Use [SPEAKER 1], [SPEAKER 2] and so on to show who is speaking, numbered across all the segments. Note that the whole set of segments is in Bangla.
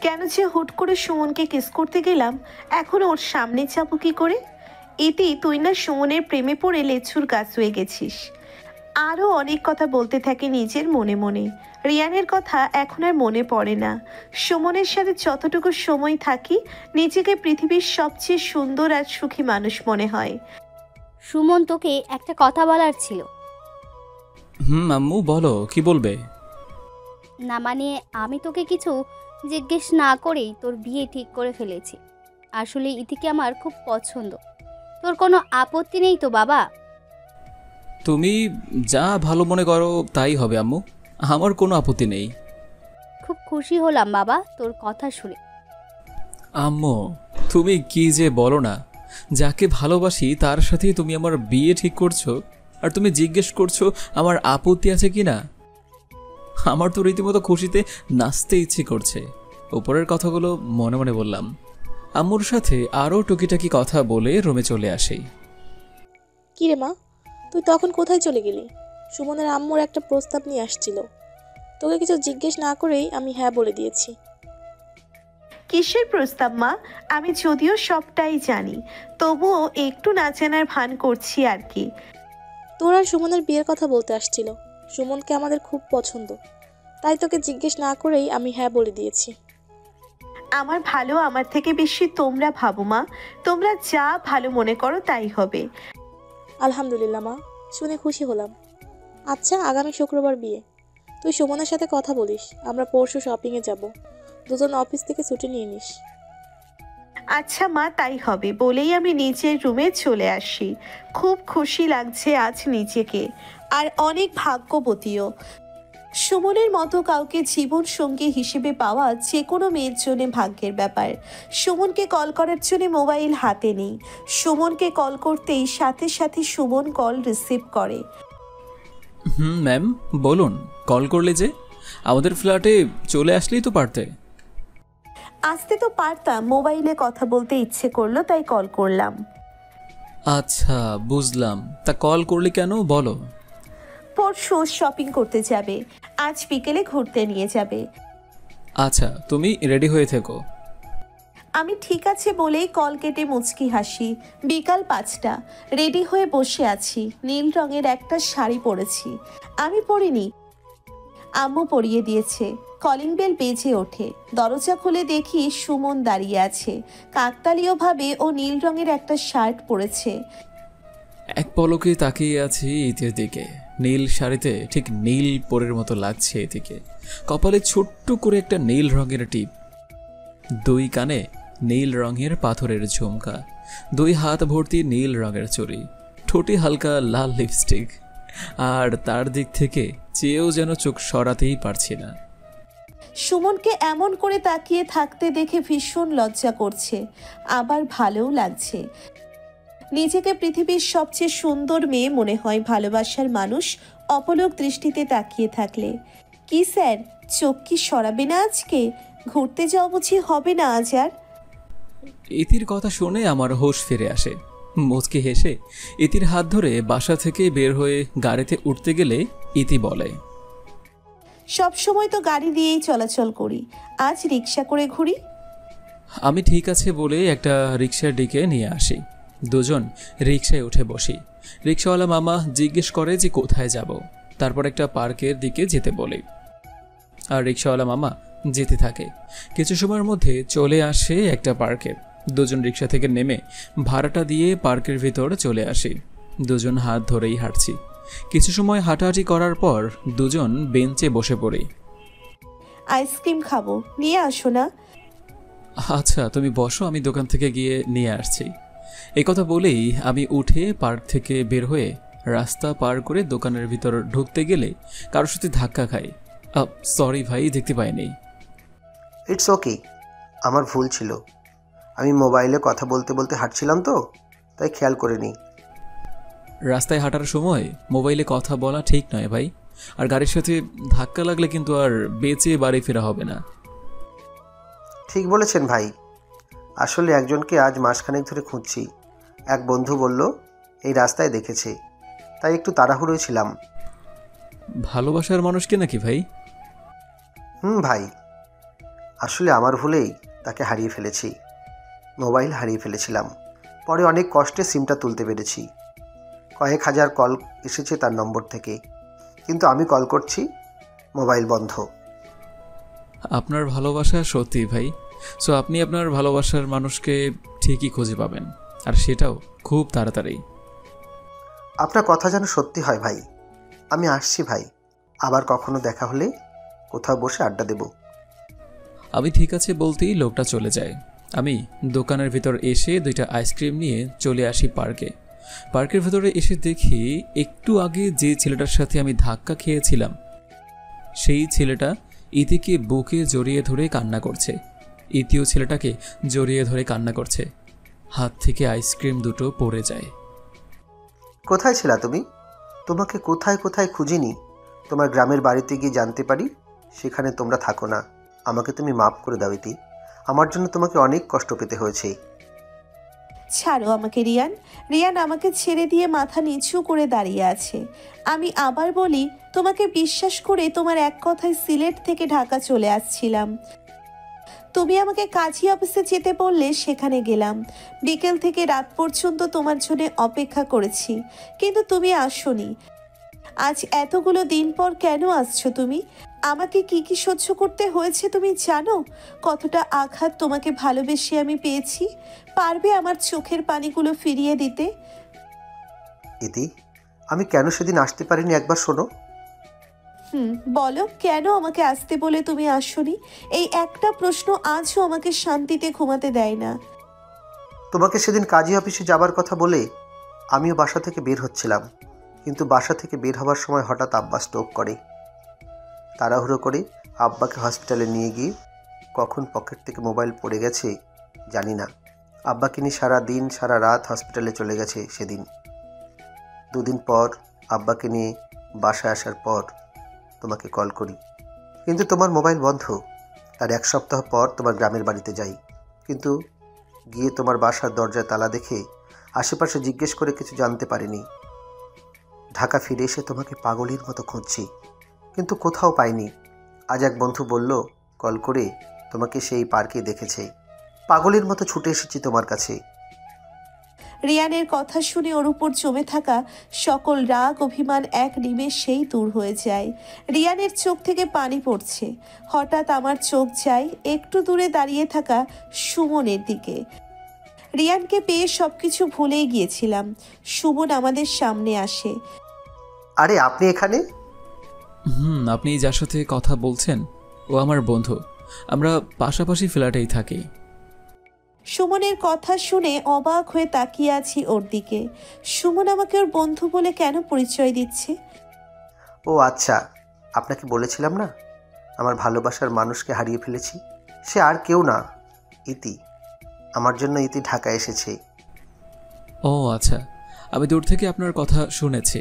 [SPEAKER 1] কেন যে হুট করে সুমনকে কিস করতে গেলাম, এখন ওর সামনে যাবো কি করে? ইতি, তুই না সুমনের প্রেমে পড়ে লেচুর গাছ হয়ে গেছিস। আরও অনেক কথা বলতে থাকে নিজের মনে মনে। রিয়ানের কথা এখন আর মনে পড়ে না। সুমনের সাথে যতটুকু সময় থাকি নিজেকে পৃথিবীর সবচেয়ে সুন্দর আর সুখী মানুষ মনে হয়।
[SPEAKER 2] সুমন, তোকে একটা কথা বলার ছিল।
[SPEAKER 3] আম্মু বলো, কি বলবে?
[SPEAKER 2] না মানে, আমি তোকে কিছু জিজ্ঞেস না করেই তোর বিয়ে ঠিক করে ফেলেছি। আসলে ইতিকে আমার খুব পছন্দ। তোর কোনো আপত্তি নেই তো বাবা?
[SPEAKER 3] তুমি যা ভালো মনে করো তাই হবে আম্মু, আমার কোনো আপত্তি নেই।
[SPEAKER 2] খুব খুশি হলাম বাবা তোর কথা শুনে।
[SPEAKER 3] আম্মু, তুমি কি যে বলো না, যাকে ভালোবাসি তার সাথেই তুমি আমার বিয়ে ঠিক করছো, আর তুমি জিজ্ঞেস করছো আমার আপত্তি আছে কি না? আমার তো রীতিমতো খুশিতে নাচতে ইচ্ছে করছে। উপরের কথাগুলো মনে মনে বললাম। আম্মুর সাথে আরও টুকিটাকি কথা বলে রুমে চলে আসি।
[SPEAKER 4] কি রে মা, তুই তখন কোথায় চলে গেলি? সুমনের আম্মুর একটা প্রস্তাব নিয়ে আসছিল, তোকে কিছু জিজ্ঞেস না করেই আমি হ্যাঁ বলে দিয়েছি।
[SPEAKER 1] কিসের প্রস্তাব মা? আমি যদিও সবটাই জানি, তবুও একটু না জানার ভান করছি আর কি।
[SPEAKER 4] তোর আর সুমনের বিয়ের কথা বলতে আসছিল। সুমনকে আমাদের খুব পছন্দ, তাই তোকে জিজ্ঞেস না করেই আমি হ্যাঁ বলে দিয়েছি।
[SPEAKER 1] আমার ভালো আমার থেকে বেশি তোমরা ভাবো মা। তোমরা যা ভালো মনে করো তাই হবে।
[SPEAKER 4] আলহামদুলিল্লাহ মা, শুনে খুশি হলাম। আচ্ছা, আগামী শুক্রবার বিয়ে, তুই সুমনের সাথে কথা বলিস, আমরা পরশু শপিংয়ে যাব। দুজন অফিস থেকে ছুটি নিয়ে নিস।
[SPEAKER 1] আচ্ছা মা, তাই হবে বলেই আমি নিজের রুমে চলে আসি। খুব খুশি লাগছে আজ নিজেকে, আর অনেক ভাগ্যবতীও। সুমনের মতো কাউকে জীবন সঙ্গী হিসেবে পাওয়া যে কোনো মেয়ের জন্য ভাগ্যের ব্যাপার। সুমনকে কল করার জন্য মোবাইল হাতে নেই। সুমনকে কল করতেই সাথে সাথে সুমন কল রিসিভ করে।
[SPEAKER 3] ম্যাম বলুন, কল করলে যে? আমাদের ফ্ল্যাটে চলে আসলেই তো পারতে।
[SPEAKER 1] আসতে তো পারতাম, মোবাইলে কথা বলতে ইচ্ছে করলো তাই কল করলাম।
[SPEAKER 3] আচ্ছা বুঝলাম, তা কল করলে কেন বলো?
[SPEAKER 1] পরশু শপিং করতে যাবে, আজ বিকেলে ঘুরতে নিয়ে যাবে।
[SPEAKER 3] আচ্ছা, তুমি রেডি হয়ে থেকো।
[SPEAKER 1] আমি ঠিক আছে বলেই কল কেটে মুচকি হাসি। বিকাল 5টা, রেডি হয়ে বসে আছি। নীল রঙের একটা শাড়ি পরেছি। আমি পরিনি, আম্মু পরিয়ে দিয়েছে। কলিং বেল বেজে ওঠে। দরজা খুলে দেখি সুমন দাঁড়িয়ে আছে। কাকতালীয়ভাবে ও নীল রঙের একটা শার্ট পরেছে।
[SPEAKER 3] এক পলকে তাকিয়ে আছি ইতির দিকে। নীল শাড়িতে ঠিক নীল পরের মতো লাগছে এদিকে। কপালে ছোট্ট করে একটা নীল রঙের টিপ, দুই কানে নীল রঙের পাথরের ঝুমকা, দুই হাত ভর্তি নীল রঙের চুড়ি, ঠোঁটে হালকা লাল লিপস্টিক, আর তার দিক থেকে চেয়েও যেন চোখ সরাতেই পারছি না।
[SPEAKER 1] সুমনকে এমন করে তাকিয়ে থাকতে দেখে ভীষণ লজ্জা করছে, আবার ভালোও লাগছে। নিজেকে পৃথিবীর সবচেয়ে সুন্দর মেয়ে মনে হয় ভালোবাসার মানুষ অপলক দৃষ্টিতে তাকিয়ে থাকলে। কি স্যার, চোখ কি সরাবে না আজকে? ঘুরতে যাও বুঝি হবে না আজ আর?
[SPEAKER 3] ইতির কথা শুনে আমার হোশ ফিরে আসে। মুচকি হেসে ইতির হাত ধরে বাসা থেকে বের হয়ে গাড়িতে উঠতে গেলে ইতি বলে,
[SPEAKER 1] সব সময় তো গাড়ি দিয়েই চলাচল করি, আজ রিক্সা করে ঘুরি।
[SPEAKER 3] আমি ঠিক আছে বলে একটা রিক্সার দিকে নিয়ে আসি। দুজন রিক্সায় উঠে বসি। রিক্সাওয়ালা মামা জিজ্ঞেস করে যে কোথায় যাব, তারপর একটা পার্কের দিকে যেতে বলে, আর রিক্সাওয়ালা মামা যেতে থাকে। কিছু সময়ের মধ্যে চলে আসে একটা পার্কে। দুজন রিক্সা থেকে নেমে ভাড়াটা দিয়ে পার্কের ভিতর চলে আসি। দুজন হাত ধরেই হাঁটছি। কিছু সময় হাঁটাহাঁটি করার পর দুজন বেঞ্চে বসে পড়ি।
[SPEAKER 1] আইসক্রিম খাবো, নিয়ে আসো না?
[SPEAKER 3] আচ্ছা তুমি বসো, আমি দোকান থেকে গিয়ে নিয়ে আসছি। এই কথা বলেই আমি উঠে পার্ক থেকে বের হয়ে রাস্তা পার করে দোকানের ভিতর ঢুকতে গেলে কারোর সাথে ধাক্কা খাই। সরি ভাই, দেখতে পাইনি।
[SPEAKER 5] ইটস ওকে, আমার ভুল ছিল। আমি মোবাইলে কথা বলতে বলতে হাঁটছিলাম তো, তাই খেয়াল করিনি।
[SPEAKER 3] রাস্তায় হাঁটার সময় মোবাইলে কথা বলা ঠিক নয় ভাই, আর গাড়ির সাথে ধাক্কা লাগলে কিন্তু আর বেঁচে বাড়ি ফেরা হবে না।
[SPEAKER 5] ঠিক বলেছেন ভাই, আসলে একজনকে আজ মাসখানেক ধরে খুঁজছি। এক বন্ধু বলল এই রাস্তায় দেখেছে, তাই একটু তাড়াহুড়োয় ছিলাম।
[SPEAKER 3] ভালোবাসার মানুষকে নাকি ভাই?
[SPEAKER 5] ভাই, আসলে আমার ভুলেই তাকে হারিয়ে ফেলেছি। মোবাইল হারিয়ে ফেলেছিলাম, পরে অনেক কষ্টে সিমটা তুলতে পেরেছি। কয়েক হাজার কল এসেছে তার নম্বর থেকে, কিন্তু আমি কল করছি, মোবাইল বন্ধ।
[SPEAKER 3] আপনার ভালোবাসা সত্যি ভাই। সো আপনি আপনার ভালোবাসার মানুষকে ঠিকই খুঁজে পাবেন, আর সেটাও খুব তাড়াতাড়ি।
[SPEAKER 5] আপনার কথা যেন সত্যি হয় ভাই। আমি আসছি ভাই, আবার কখনো দেখা হলে কোথাও বসে আড্ডা দেব।
[SPEAKER 3] আমি ঠিক আছে বলতেই লোকটা চলে যায়। আমি দোকানের ভিতর এসে 2টা আইসক্রিম নিয়ে চলে আসি পার্কে। পার্কের ভেতরে এসে দেখি একটু আগে যে ছেলেটার সাথে আমি ধাক্কা খেয়েছিলাম, সেই ছেলেটা ইতিকে বুকে জড়িয়ে ধরে কান্না করছে। ইতিও ছেলেটাকে জড়িয়ে ধরে কান্না করছে। হাত থেকে আইসক্রিম দুটো পড়ে যায়।
[SPEAKER 5] কোথায় ছিলা তুমি? তোমাকে কোথায় কোথায় খুঁজিনি। তোমার গ্রামের বাড়িতে গিয়ে জানতে পারি সেখানে তোমরা থাকো না। আমাকে তুমি মাফ করে দাও ইতি, আমার জন্য তোমাকে অনেক কষ্ট পেতে হয়েছে।
[SPEAKER 1] ছাড়ো আমাকে রিয়ান। রিয়ান আমাকে ছেড়ে দিয়ে মাথা নিচু করে দাঁড়িয়ে আছে। আমি আবার বলি, তোমাকে বিশ্বাস করে তোমার এক কথায় সিলেট থেকে ঢাকা চলে আসছিলাম। তুমি আমাকে কাজী অফিসে যেতে বললে, সেখানে গেলাম। বিকেল থেকে রাত পর্যন্ত তোমার জন্য অপেক্ষা করেছি, কিন্তু তুমি আসোনি। আজ এতগুলো দিন পর কেন আসছো তুমি? আমাকে কি কি সহ্য করতে হয়েছে তুমি জানো? কতটা আঘাত তোমাকে ভালোবেসে আমি পেয়েছি। পারবে আমার চোখের পানিগুলো ফিরিয়ে দিতে?
[SPEAKER 5] ইতি, আমি কেন সেদিন আসতে পারিনি একবার শোনো।
[SPEAKER 1] বলো, কেন আমাকে আসতে বলে তুমি আসোনি? এই একটা প্রশ্ন আজও আমাকে শান্তিতে ঘুমাতে দেয় না।
[SPEAKER 5] তোমাকে সেদিন কাজী অফিসে যাবার কথা বলে আমিও বাসা থেকে বের হচ্ছিলাম, কিন্তু বাসা থেকে বের হবার সময় হঠাৎ আব্বা স্ট্রোক করে। তাড়াহুড়ো করে আব্বাকে হসপিটালে নিয়ে গিয়ে কখন পকেট থেকে মোবাইল পড়ে গেছে জানি না। আব্বাকে নিয়ে সারা দিন সারা রাত হসপিটালে চলে গেছে সেদিন। 2 দিন পর আব্বাকে নিয়ে বাসায় আসার পর তোমাকে কল করি, কিন্তু তোমার মোবাইল বন্ধ। তার 1 সপ্তাহ পর তোমার গ্রামের বাড়িতে যাই, কিন্তু গিয়ে তোমার বাসার দরজায় তালা দেখে আশেপাশে জিজ্ঞেস করে কিছু জানতে পারিনি। ঢাকা ফিরে এসে তোমাকে পাগলের মতো খুঁজছি, কিন্তু কোথাও পাইনি। আজ এক বন্ধু বলল কল করে তোমাকে সেই পার্কে দেখেছে। পাগলের মতো ছুটে এসেছি তোমার কাছে।
[SPEAKER 1] রিয়ানের কথা শুনে ওর উপর জমে থাকা সকল রাগ অভিমান এক নিমেষেই দূর হয়ে যায়। রিয়ানের চোখ থেকে পানি পড়ছে। হঠাৎ আমার চোখ যায় একটু দূরে দাঁড়িয়ে থাকা সুমনের দিকে। রিয়ানকে পেয়ে সবকিছু ভুলেই গিয়েছিলাম। সুমন আমাদের সামনে আসে।
[SPEAKER 5] আরে আপনি এখানে?
[SPEAKER 3] আপনি যার সাথে কথা বলছেন ও আমার বন্ধু। আমরা পাশাপাশি ফ্ল্যাটেই থাকি।
[SPEAKER 1] সুমনের কথা শুনে অবাক হয়ে তাকিয়ে আছি ওর দিকে। সুমন আমাকে ওর বন্ধু বলে কেন পরিচয় দিচ্ছে?
[SPEAKER 5] ও আচ্ছা, আপনাকে বলেছিলাম না আমার ভালোবাসার মানুষকে হারিয়ে ফেলেছি। সে আর কেউ না, ইতি। আমার জন্য ইতি ঢাকা এসেছে।
[SPEAKER 3] ও আচ্ছা, আমি দূর থেকে আপনার কথা শুনেছি।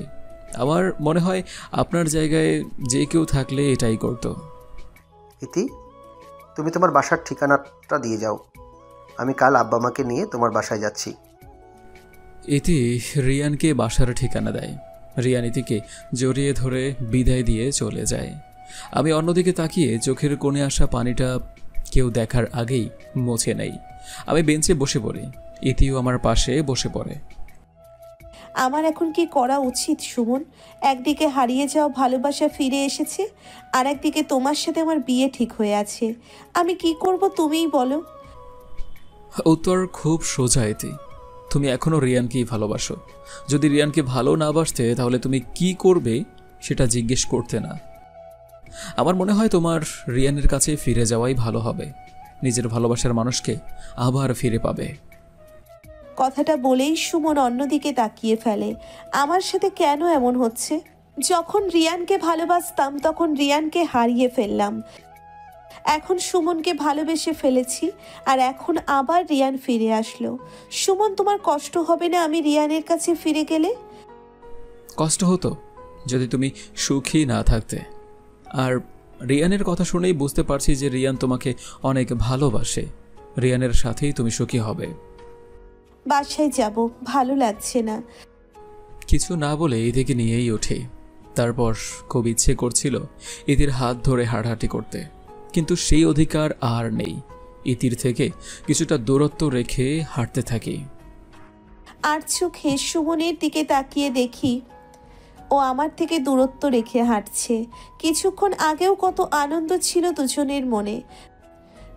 [SPEAKER 3] আমার মনে হয় আপনার জায়গায় যে কেউ থাকলে এটাই করতো।
[SPEAKER 5] ইতি, তুমি তোমার বাসার ঠিকানাটা দিয়ে যাও। আমি কাল আব্বা মাকে নিয়ে তোমার বাসায় যাচ্ছি।
[SPEAKER 3] ইতি রিয়ানকে বাসার ঠিকানা দেয়। রিয়ান ইতিকে জড়িয়ে ধরে বিদায় দিয়ে চলে যায়। আমি অন্যদিকে তাকিয়ে চোখের কোণে আসা পানিটা কেউ দেখার আগেই মুছে নেই। আমি বেঞ্চে বসে পড়ি, ইতিও আমার পাশে বসে পড়ে।
[SPEAKER 1] আমার এখন কি করা উচিত সুমন? একদিকে হারিয়ে যাওয়া ভালোবাসা ফিরে এসেছে, আর একদিকে তোমার সাথে আমার বিয়ে ঠিক হয়ে আছে। আমি কি করব তুমিই বলো।
[SPEAKER 3] উত্তর খুব সোজা ইতি। তুমি এখনও রিয়ানকেই ভালোবাসো। যদি রিয়ানকে ভালো না বাসতে তাহলে তুমি কি করবে সেটা জিজ্ঞেস করতে না। আমার মনে হয় তোমার রিয়ানের কাছে ফিরে যাওয়াই ভালো হবে। নিজের ভালোবাসার মানুষকে আবার ফিরে পাবে।
[SPEAKER 1] কথাটা বলেই সুমন অন্যদিকে তাকিয়ে ফেলে। আমার সাথে কেন এমন হচ্ছে? যখন রিয়ানকে ভালোবাসতাম তখন রিয়ানকে হারিয়ে ফেললাম। এখন সুমনকে ভালোবেসে ফেলেছি, আর এখন আবার রিয়ান ফিরে আসলো। সুমন, তোমার কষ্ট হবে না আমি রিয়ানের কাছে ফিরে গেলে?
[SPEAKER 3] কষ্ট হতো যদি তুমি সুখী না থাকতে। আর রিয়ানের কথা শুনেই বুঝতে পারছি যে রিয়ান তোমাকে অনেক ভালোবাসে। রিয়ানের সাথেই তুমি সুখী হবে।
[SPEAKER 1] বাসায় যাব, ভালো লাগছে না।
[SPEAKER 3] কিছু না বলে এদিকে নিয়েই ওঠে। তারপর খুব ইচ্ছে করছিল ইতির হাত ধরে হাঁটাহাঁটি করতে, কিন্তু সেই অধিকার আর নেই। ইতির থেকে কিছুটা দূরত্ব রেখে হাঁটতে থাকি।
[SPEAKER 1] আর চোখে সুমনের দিকে তাকিয়ে দেখি ও আমার থেকে দূরত্ব রেখে হাঁটছে। কিছুক্ষণ আগেও কত আনন্দ ছিল দুজনের মনে,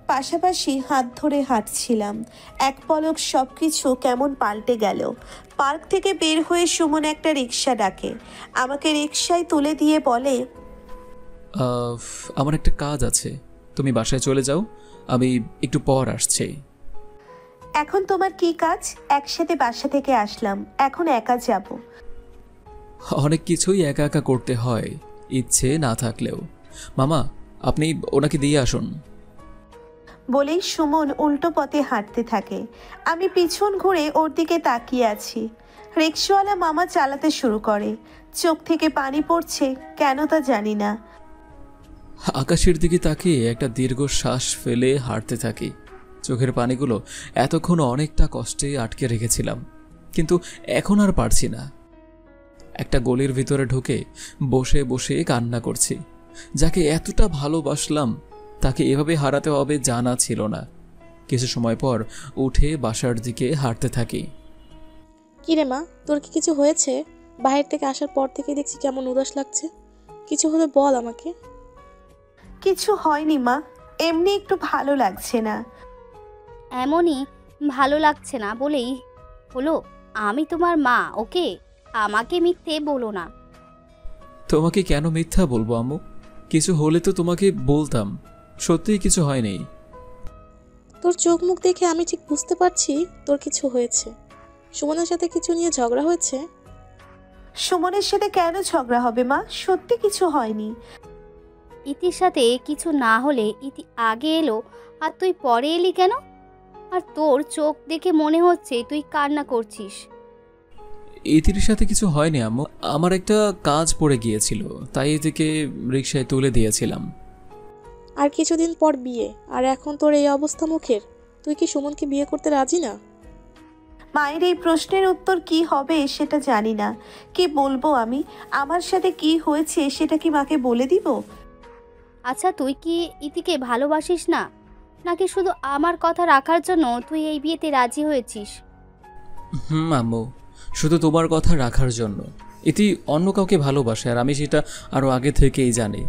[SPEAKER 1] পাশাপাশি হাত ধরে হাঁটছিলাম। এক পলক সব কিছু কেমন পাল্টে গেল। পার্ক থেকে বের হয়ে সুমন একটা রিক্সা ডাকে, আমাকে রিক্সায় তুলে দিয়ে বলে,
[SPEAKER 3] আমার একটা কাজ আছে, তুমি বাসায় চলে যাও, আমি একটু পর আসছি।
[SPEAKER 1] এখন তোমার কি কাজ? একসাথে বাসা থেকে আসলাম, এখন একা যাব।
[SPEAKER 3] অনেক কিছুই একা একা করতে হয়, ইচ্ছে না থাকলেও। মামা, আপনি ওনাকে দিয়ে আসুন।
[SPEAKER 1] বলেই সুমন উল্টো পথে হাঁটতে থাকে। আমি পিছন ঘুরে ওর দিকে তাকিয়ে আছি। রিক্সাওয়ালা মামা চালাতে শুরু করে, চোখ থেকে পানি পড়ছে, কেন তা জানি না।
[SPEAKER 3] আকাশের দিকে তাকিয়ে একটা দীর্ঘ শ্বাস ফেলে হাঁটতে থাকি। চোখের পানিগুলো এতক্ষণ অনেকটা কষ্টে আটকে রেখেছিলাম, কিন্তু এখন আর পারছি না। একটা গলির ভিতরে ঢুকে বসে বসে কান্না করছি। যাকে এতটা ভালোবাসলাম তাকে এভাবে হারাতে হবে জানা ছিল না। কিছু সময় পর উঠে বাসার দিকে হাঁটতে থাকি।
[SPEAKER 4] কিরে মা, তোর কি কিছু হয়েছে? বাইরে থেকে আসার পর থেকে দেখছি কেমন উদাস লাগছে। কিছু হলে বল আমাকে।
[SPEAKER 1] কিছু হয়নি মা, এমনি একটু ভালো লাগছে না।
[SPEAKER 2] এমনই ভালো লাগছে না বলেই হলো, আমি তোমার মা, ওকে? আমাকে মিথ্যে বলো না।
[SPEAKER 3] তোমাকে কেন মিথ্যা বলবো আম্মু? কিছু হলে তো তোমাকে বলতাম। সত্যিই কিছু হয়নি।
[SPEAKER 4] তোর চোখ মুখ দেখে আমি ঠিক বুঝতে পারছি তোর কিছু হয়েছে। সুমনের সাথে কিছু নিয়ে ঝগড়া হয়েছে?
[SPEAKER 1] সুমনের সাথে কেন ঝগড়া হবে মা? সত্যি কিছু হয়নি।
[SPEAKER 2] ইতির সাথে কিছু না হলে ইতি আগে এলো আর তুই পরে এলি কেন? আর তোর চোখ দেখে মনে হচ্ছে তুই কান্না করছিস।
[SPEAKER 3] ইতির সাথে কিছু হয়নি আম্মু, আমার একটা কাজ পড়ে গিয়েছিল, তাই এদিকে রিকশায় তুলে দিয়েছিলাম।
[SPEAKER 4] আর কিছুদিন পর বিয়ে, আর এখন তোর এই অবস্থা মুখের। তুই কি সুমনকে বিয়ে করতে রাজি না?
[SPEAKER 1] মায়ের এই প্রশ্নের উত্তর কি হবে সেটা জানি না। কি বলবো আমি? আমার সাথে কি হয়েছে সেটা কি মাকে বলে দিব?
[SPEAKER 2] আচ্ছা, তুই কি ইতিকে ভালোবাসিস না, নাকি শুধু আমার কথা রাখার জন্য তুই এই বিয়েতে রাজি হয়েছিস?
[SPEAKER 3] আম্মু, শুধু তোমার কথা রাখার জন্য। ইতি অন্য কাউকে ভালোবাসে, আর আমি সেটা আরও আগে থেকেই জানি।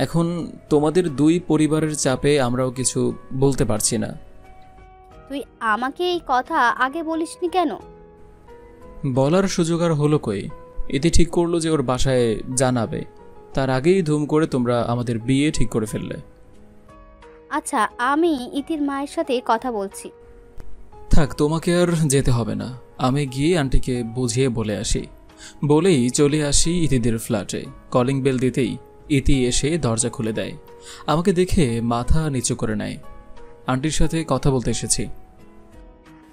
[SPEAKER 3] এখন তোমাদের দুই পরিবারের চাপে আমরাও কিছু বলতে পারছি না।
[SPEAKER 2] তুই আমাকে এই কথা আগে বলিসনি কেন?
[SPEAKER 3] বলার সুযোগ আর হলো কই? ইতি ঠিক করলো যে ওর বাসায় জানাবে, তার আগেই ধুম করে তোমরা আমাদের বিয়ে ঠিক করে ফেললে।
[SPEAKER 2] আচ্ছা, আমি ইতির মায়ের সাথে কথা বলছি।
[SPEAKER 3] থাক, তোমাকে আর যেতে হবে না, আমি গিয়ে আন্টিকে বুঝিয়ে বলে আসি। বলেই চলে আসি ইতিদের ফ্ল্যাটে। কলিং বেল দিতেই ইতি এসে দরজা খুলে দেয়। আমাকে দেখে মাথা নিচু করে নেয়। আন্টির সাথে কথা বলতে এসেছি।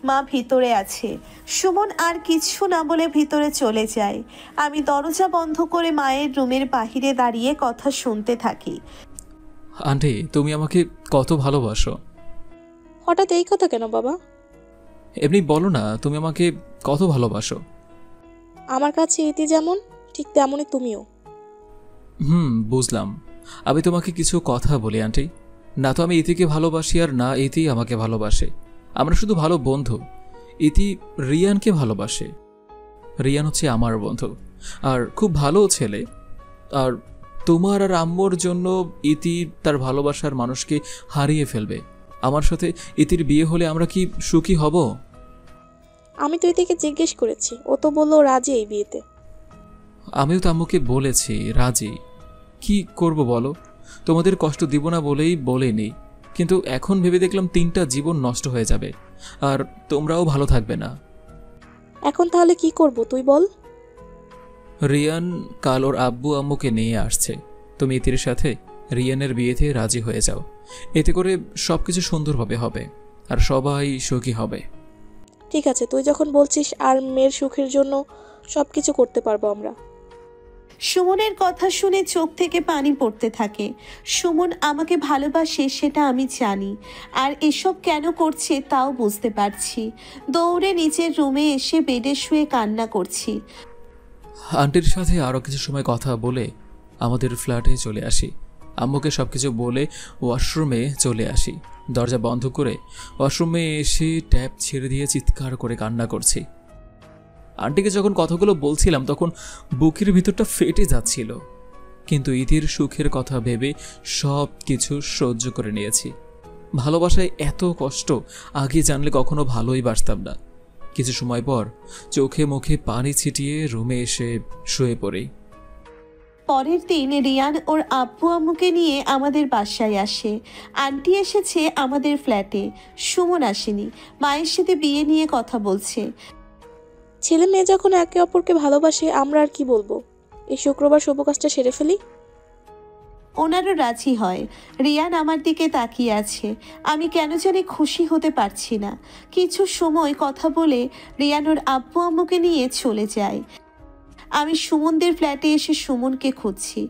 [SPEAKER 1] মা ভিতরে আছে। সুমন আর কিছু না বলে ভিতরে চলে যায়। আমি দরজা বন্ধ করে মায়ের রুমের বাহিরে দাঁড়িয়ে কথা শুনতে থাকি।
[SPEAKER 3] আন্টি, তুমি আমাকে কত ভালোবাসো।
[SPEAKER 4] হঠাৎ এই কথা কেন বাবা?
[SPEAKER 3] এমনি বলো না, তুমি আমাকে কত ভালোবাসো।
[SPEAKER 4] আমার কাছে ইতি যেমন, ঠিক তেমনই তুমিও।
[SPEAKER 3] বুঝলাম। আমি তোমাকে কিছু কথা বলি আন্টি। না তো আমি ইতিকে ভালোবাসি, আর না ইতি আমাকে ভালোবাসে। আমরা শুধু ভালো বন্ধু। ইতি রিয়ানকে ভালোবাসে। রিয়ান হচ্ছে আমার বন্ধু, আর খুব ভালো ছেলে। আর তোমার আর আম্মুর জন্য ইতি তার ভালোবাসার মানুষকে হারিয়ে ফেলবে। আমার সাথে ইতির বিয়ে হলে আমরা কি সুখী হব?
[SPEAKER 4] আমি তো ইতিকে জিজ্ঞেস করেছি, ও তো বললো রাজি এই বিয়েতে।
[SPEAKER 3] আমিও তো আম্মুকে বলেছি রাজি। কি করব বলো? তোমাদের কষ্ট দিব না বলেই বলেনি, কিন্তু এখন ভেবে দেখলাম 3টা জীবন নষ্ট হয়ে যাবে, আর তোমরাও ভালো থাকবে না।
[SPEAKER 4] এখন তাহলে কি করব তুই বল?
[SPEAKER 3] রিয়ান কাল ওর আব্বু আম্মুকে নিয়ে আসছে। তুমি ইতির সাথে রিয়ানের বিয়েতে রাজি হয়ে যাও। এতে করে সবকিছু সুন্দরভাবে হবে, আর সবাই সুখী হবে।
[SPEAKER 4] ঠিক আছে, তুই যখন বলছিস, আর মেয়ের সুখের জন্য সবকিছু করতে পারবো আমরা।
[SPEAKER 1] সুমনের কথা শুনে চোখ থেকে পানি পড়তে থাকে। সুমন আমাকে ভালোবাসে সেটা আমি জানি, আর এসব কেন করছে তাও বুঝতে পারছি। দৌড়ে নিজের রুমে এসে বেডে শুয়ে কান্না করছি।
[SPEAKER 3] আন্টির সাথে আরও কিছু সময় কথা বলে আমাদের ফ্ল্যাটে চলে আসি। আম্মুকে সব কিছু বলে ওয়াশরুমে চলে আসি। দরজা বন্ধ করে ওয়াশরুমে এসে ট্যাপ ছেড়ে দিয়ে চিৎকার করে কান্না করছি। আন্টিকে যখন কথাগুলো বলছিলাম তখন বুকের ভিতরটা ফেটে যাচ্ছিল, কিন্তু ইতির সুখের কথা ভেবে সব কিছু সহ্য করে নিয়েছি। ভালোবাসায় এত কষ্ট আগে জানলে কখনো ভালোই বাসতাম না। কিছু সময় পর চোখে মুখে পানি ছিটিয়ে রুমে এসে শুয়ে পড়ি।
[SPEAKER 1] পরের দিন রিয়ান ওর আব্বু আম্মুকে নিয়ে আমাদের বাসায় আসে। আন্টি এসেছে আমাদের ফ্ল্যাটে, সুমন আসেনি। মায়ের সাথে বিয়ে নিয়ে কথা বলছে।
[SPEAKER 4] ছেলে মেয়ে যখন একে অপরকে ভালোবাসে, আমরা আর কি বলবো। এই শুক্রবার শুভ কাজটা সেরে ফেলি।
[SPEAKER 1] ওনারও রাজি হয়। রিয়ান আমার দিকে তাকিয়ে আছে। আমি কেন জানি খুশি হতে পারছি না। কিছু সময় কথা বলে রিয়ান ওর আব্বু আম্মুকে নিয়ে চলে যায়। আমি সুমনদের ফ্ল্যাটে এসে সুমনকে খুঁজছি।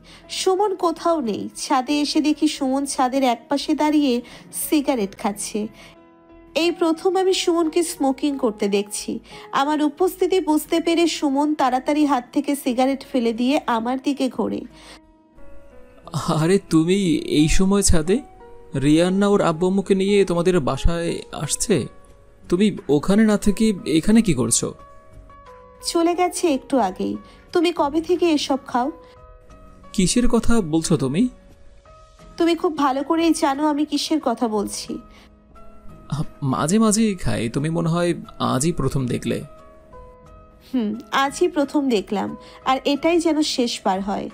[SPEAKER 1] সুমন কোথাও নেই। ছাদে এসে দেখি সুমন ছাদের একপাশে দাঁড়িয়ে সিগারেট খাচ্ছে। এই প্রথম আমি সুমনকে স্মোকিং করতে দেখছি। আমার উপস্থিতি বুঝতে পেরে সুমন তাড়াতাড়ি হাত থেকে সিগারেট ফেলে দিয়ে আমার দিকে ঘোরে।
[SPEAKER 3] আরে তুমি এই সময় ছাদে? রিয়ান না ওর আব্বু আম্মুকে নিয়ে তোমাদের বাসায় আসছে? তুমি ওখানে না থেকে এখানে কি করছো?
[SPEAKER 1] চলে গেছে একটু আগেই। তুমি কবে থেকে এসব খাও?
[SPEAKER 3] কিসের কথা বলছো তুমি?
[SPEAKER 1] তুমি খুব ভালো করেই জানো আমি কিসের কথা বলছি।
[SPEAKER 3] মাঝে মাঝেই খাই, তুমি মনে হয় আজই প্রথম দেখলে।
[SPEAKER 1] আজই প্রথম দেখলাম, আর এটাই যেন শেষবার হয়।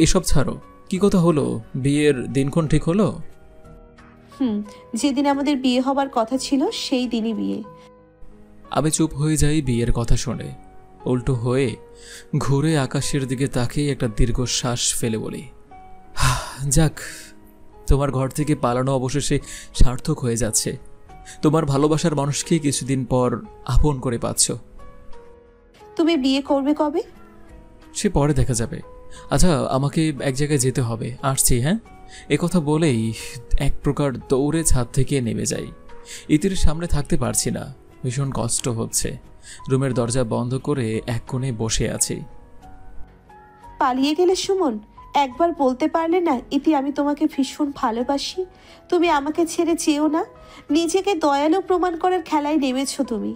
[SPEAKER 3] এসব ছাড়ো, কি কথা হলো? বিয়ের দিনক্ষণ ঠিক হলো?
[SPEAKER 1] যেদিন আমাদের বিয়ে হবার কথা ছিল সেই দিনই বিয়ে।
[SPEAKER 3] আমি চুপ হয়ে যাই বিয়ের কথা শুনে। উল্টো হয়ে ঘুরে আকাশের দিকে তাকিয়ে একটা দীর্ঘশ্বাস ফেলে বলি, যাক, তোমার ঘর থেকে পালানো অবশেষে সার্থক হয়ে যাচ্ছে। তোমার ভালোবাসার মানুষকে কিছুদিন পর আপন করে পাচ্ছ।
[SPEAKER 1] তুমি বিয়ে করবে কবে?
[SPEAKER 3] সে পরে দেখা যাবে। আচ্ছা, আমাকে এক জায়গায় যেতে হবে, আসছি। হ্যাঁ, কথা বলেই এক প্রকার দৌড়ে ছাদ থেকে নেমে যাই। ইতির সামনে থাকতে পারছি না, ভীষণ কষ্ট হচ্ছে। রুমের দরজা বন্ধ করে এক কোণে বসে আছি।
[SPEAKER 1] পালিয়ে গেলে সুমন? একবার বলতে পারলে না ইতি আমি তোমাকে ভীষণ ভালোবাসি? তুমি আমাকে ছেড়ে চেও না। নিজেকে দয়ালু প্রমাণ করার খেলায় নেমেছো তুমি।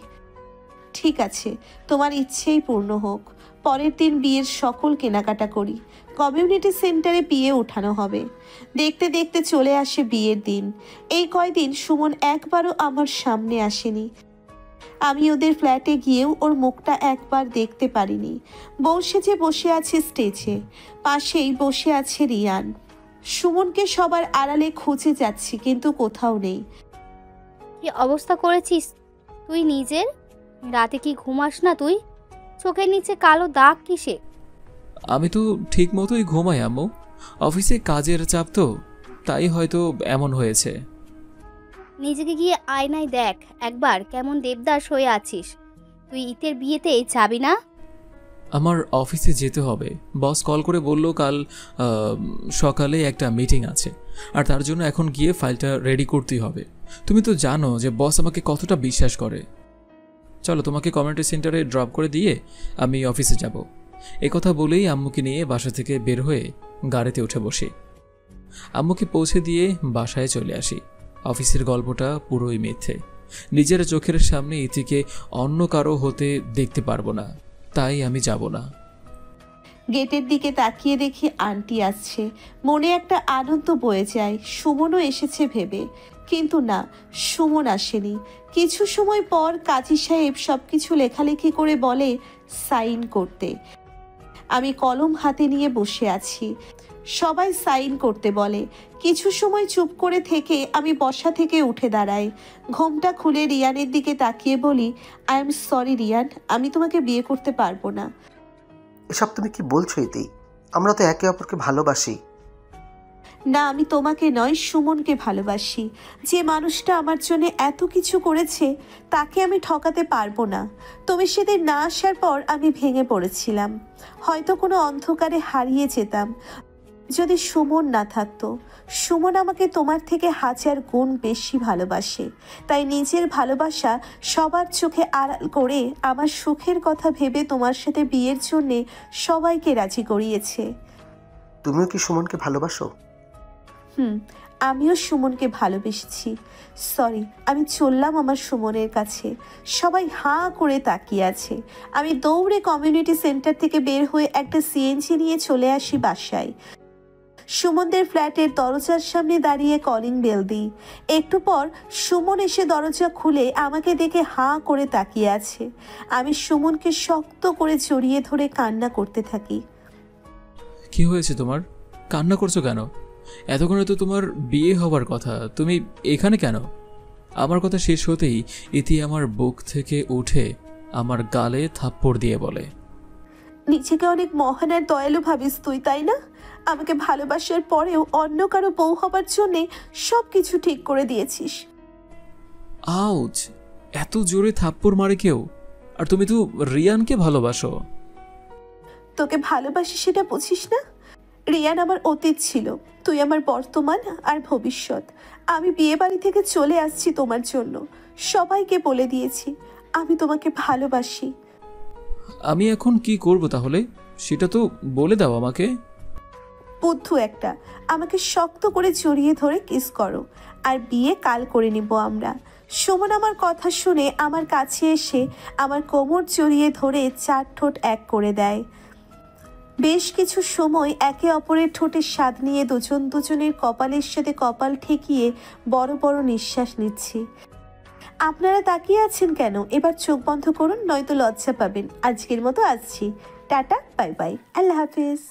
[SPEAKER 1] ঠিক আছে, তোমার ইচ্ছেই পূর্ণ হোক। পরের দিন বিয়ের সকল কেনাকাটা করি। কমিউনিটি সেন্টারে বিয়ে ওঠানো হবে। দেখতে দেখতে চলে আসে বিয়ের দিন। এই কয়দিন সুমন একবারও আমার সামনে আসেনি। আমি ওদের ফ্ল্যাটে গিয়েও ওর মুখটা একবার দেখতে পারিনি। বউ সেজে বসে আছে স্টেজে, পাশেই বসে আছে রিয়ান। সুমনকে সবার আড়ালে খুঁজে যাচ্ছি, কিন্তু কোথাও নেই।
[SPEAKER 2] কি অবস্থা করেছিস তুই নিজের? রাতে কি ঘুমাস না তুই? চোখের নিচে কালো দাগ কিসে?
[SPEAKER 3] আমি তো ঠিক মতোই ঘুমাই আম্মু, অফিসে কাজের চাপ তো, তাই হয়তো এমন হয়েছে।
[SPEAKER 2] নিজেকে গিয়ে আয়নায় দেখ একবার, কেমন দেবদাস হয়ে আছিস। তুই ইতের বিয়েতে যাবি না?
[SPEAKER 3] আমার অফিসে যেতে হবে। বস কল করে বলল কাল সকালে একটা মিটিং আছে, আর তার জন্য এখন গিয়ে ফাইলটা রেডি করতেই হবে। তুমি তো জানো যে বস আমাকে কতটা বিশ্বাস করে। চলো, তোমাকে কমিউনিটি সেন্টারে ড্রপ করে দিয়ে আমি অফিসে যাব। কথা বলেই আম্মুকে নিয়ে বাসা থেকে বের হয়ে গাড়িতে উঠে বসি। আম্মুকে পৌঁছে দিয়ে বাসায় চলে আসি। অফিসের গল্পটা পুরোই মিথ্যে। নিজের চোখের সামনে ইতিকে অন্য কারো হতে দেখতে পারবো না, তাই আমি যাব না।
[SPEAKER 1] গেটের দিকে তাকিয়ে দেখি আন্টি আসছে। মনে একটা আনন্দ বয়ে যায়, সুমনও এসেছে ভেবে। কিন্তু না, সুমন আসেনি। কিছু সময় পর কাজী সাহেব সবকিছু লেখালেখি করে বলে সাইন করতে। আমি কলম হাতে নিয়ে বসে আছি। সবাই সাইন করতে বলে। কিছু সময় চুপ করে থেকে আমি বসা থেকে উঠে দাঁড়াই। ঘোমটা খুলে রিয়ানের দিকে তাকিয়ে বলি, আই এম সরি রিয়ান, আমি তোমাকে বিয়ে করতে পারবো না।
[SPEAKER 5] এসব তুমি কি বলছো ইতি? আমরা তো একে অপরকে ভালোবাসি।
[SPEAKER 1] না, আমি তোমাকে নয়, সুমনকে ভালোবাসি। যে মানুষটা আমার জন্য এত কিছু করেছে তাকে আমি ঠকাতে পারবো না। তুমি সেদিন না আসার পর আমি ভেঙে পড়েছিলাম। হয়তো কোনো অন্ধকারে হারিয়ে যেতাম যদি সুমন না থাকতো। সুমন আমাকে তোমার থেকে 1000 গুণ বেশি ভালোবাসে। তাই নিজের ভালোবাসা সবার চোখে আড়াল করে আমার সুখের কথা ভেবে তোমার সাথে বিয়ের জন্যে সবাইকে রাজি করিয়েছে।
[SPEAKER 5] তুমিও কি সুমনকে ভালোবাসো?
[SPEAKER 1] আমিও সুমনকে ভালোবেসেছি। সরি, আমি চললাম আমার সুমনের কাছে। সবাই হাঁ করে তাকিয়ে আছে। আমি দৌড়ে কমিউনিটি সেন্টার থেকে বের হয়ে একটা সিএনজি নিয়ে চলে আসি বাসায়। সুমনদের ফ্ল্যাটের দরজার সামনে দাঁড়িয়ে কলিং বেল দিই। একটু পর সুমন এসে দরজা খুলে আমাকে দেখে হাঁ করে তাকিয়ে আছে। আমি সুমনকে শক্ত করে জড়িয়ে ধরে কান্না করতে থাকি।
[SPEAKER 3] কি হয়েছে তোমার? কান্না করছো কেন? এতক্ষণে তো তোমার বিয়ে হবার কথা, তুমি এখানে কেন? আমার কথা শেষ হতেই ইতি আমার বুক থেকে উঠে আমার গালে থাপ্পড় দিয়ে বলে,
[SPEAKER 1] নিজেকে অনেক মহান আর দয়ালু ভাবিস তুই, তাই না? আমাকে ভালোবাসার পরেও অন্য কারো বউ হবার জন্যে সব কিছু ঠিক করে দিয়েছিস।
[SPEAKER 3] আউচ! এত জোরে থাপ্পড় মারে কেউ? আর তুমি তো রিয়ানকে ভালোবাসো।
[SPEAKER 1] তোকে ভালোবাসি সেটা বুঝিস না? রিয়ান আমার অতীত ছিল, তুই আমার বর্তমান আর ভবিষ্যৎ। আমি বিয়ে বাড়ি থেকে চলে আসছি তোমার জন্য। সবাইকে বলে দিয়েছি আমি তোমাকে ভালোবাসি।
[SPEAKER 3] আমি এখন কি করব তাহলে? সেটা তো বলে দাও আমাকে।
[SPEAKER 1] বুদ্ধু একটা, আমাকে শক্ত করে জড়িয়ে ধরে কিস করো, আর বিয়ে কাল করে নিব আমরা। সুমন আমার কথা শুনে আমার কাছে এসে আমার কোমর জড়িয়ে ধরে 4 ঠোঁট এক করে দেয়। বেশ কিছু সময় একে অপরের ঠোঁটের স্বাদ নিয়ে দুজন দুজনের কপালের সাথে কপাল ঠেকিয়ে বড় বড় নিঃশ্বাস নিচ্ছি। আপনারা তাকিয়ে আছেন কেন? এবার চোখ বন্ধ করুন, নয়তো লজ্জা পাবেন। আজকের মতো আসছি, টাটা, বাই বাই, আল্লাহ হাফিজ।